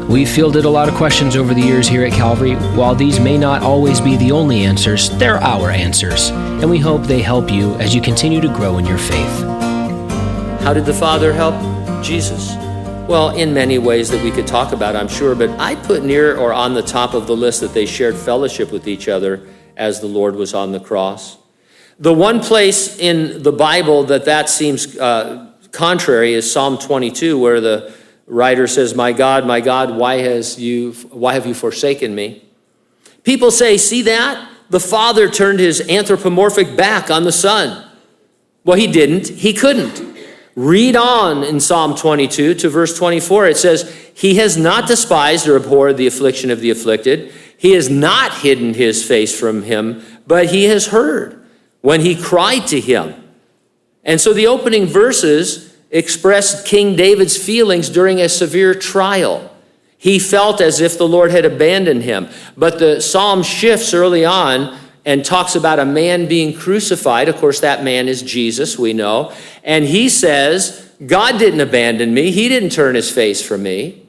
We've fielded a lot of questions over the years here at Calvary. While these may not always be the only answers, they're our answers, and we hope they help you as you continue to grow in your faith. How did the Father help Jesus? Well, in many ways that we could talk about, I'm sure, but I put near or on the top of the list that they shared fellowship with each other as the Lord was on the cross. The one place in the Bible that seems contrary is Psalm 22, where the writer says, my God, why have you forsaken me? People say, see that? The Father turned his anthropomorphic back on the Son. Well, he didn't. He couldn't. Read on in Psalm 22 to verse 24. It says, he has not despised or abhorred the affliction of the afflicted. He has not hidden his face from him, but he has heard when he cried to him. And so the opening verses expressed King David's feelings during a severe trial. He felt as if the Lord had abandoned him. But the psalm shifts early on and talks about a man being crucified. Of course, that man is Jesus, we know. And he says, God didn't abandon me. He didn't turn his face from me.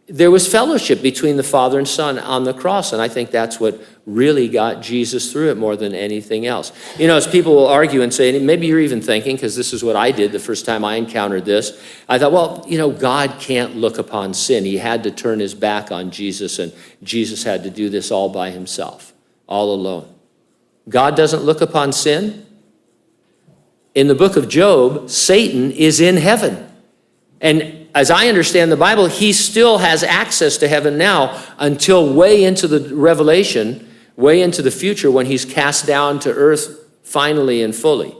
There was fellowship between the Father and Son on the cross, and I think that's what really got Jesus through it more than anything else. You know, as people will argue and say, and maybe you're even thinking, because this is what I did the first time I encountered this, I thought, well, you know, God can't look upon sin. He had to turn his back on Jesus, and Jesus had to do this all by himself, all alone. God doesn't look upon sin. In the book of Job, Satan is in heaven. And as I understand the Bible, he still has access to heaven now until way into the Revelation, way into the future when he's cast down to earth finally and fully.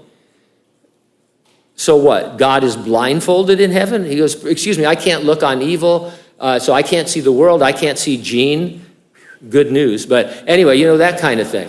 So what? God is blindfolded in heaven? He goes, excuse me, I can't look on evil, so I can't see the world. I can't see Gene. Good news. But anyway, you know, that kind of thing.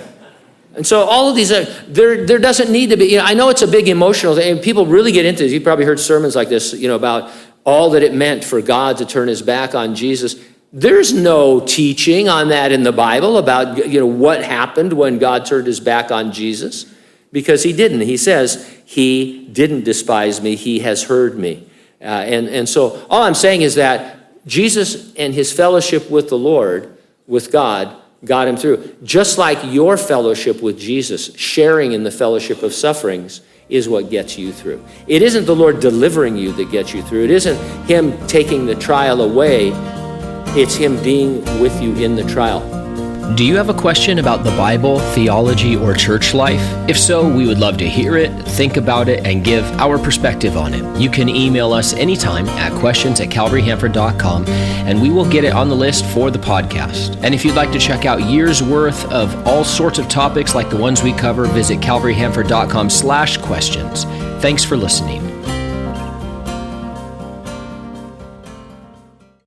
And so all of these, there doesn't need to be, you know, I know it's a big emotional thing, and people really get into this. You've probably heard sermons like this, you know, about all that it meant for God to turn his back on Jesus. There's no teaching on that in the Bible about, you know, what happened when God turned his back on Jesus, because he didn't. He says, he didn't despise me. He has heard me. And so all I'm saying is that Jesus and his fellowship with the Lord, with God, got him through. Just like your fellowship with Jesus, sharing in the fellowship of sufferings, is what gets you through. It isn't the Lord delivering you that gets you through. It isn't him taking the trial away. It's him being with you in the trial. Do you have a question about the Bible, theology, or church life? If so, we would love to hear it, think about it, and give our perspective on it. You can email us anytime at questions@calvaryhanford.com, and we will get it on the list for the podcast. And if you'd like to check out years worth of all sorts of topics like the ones we cover, visit calvaryhanford.com/questions. Thanks for listening.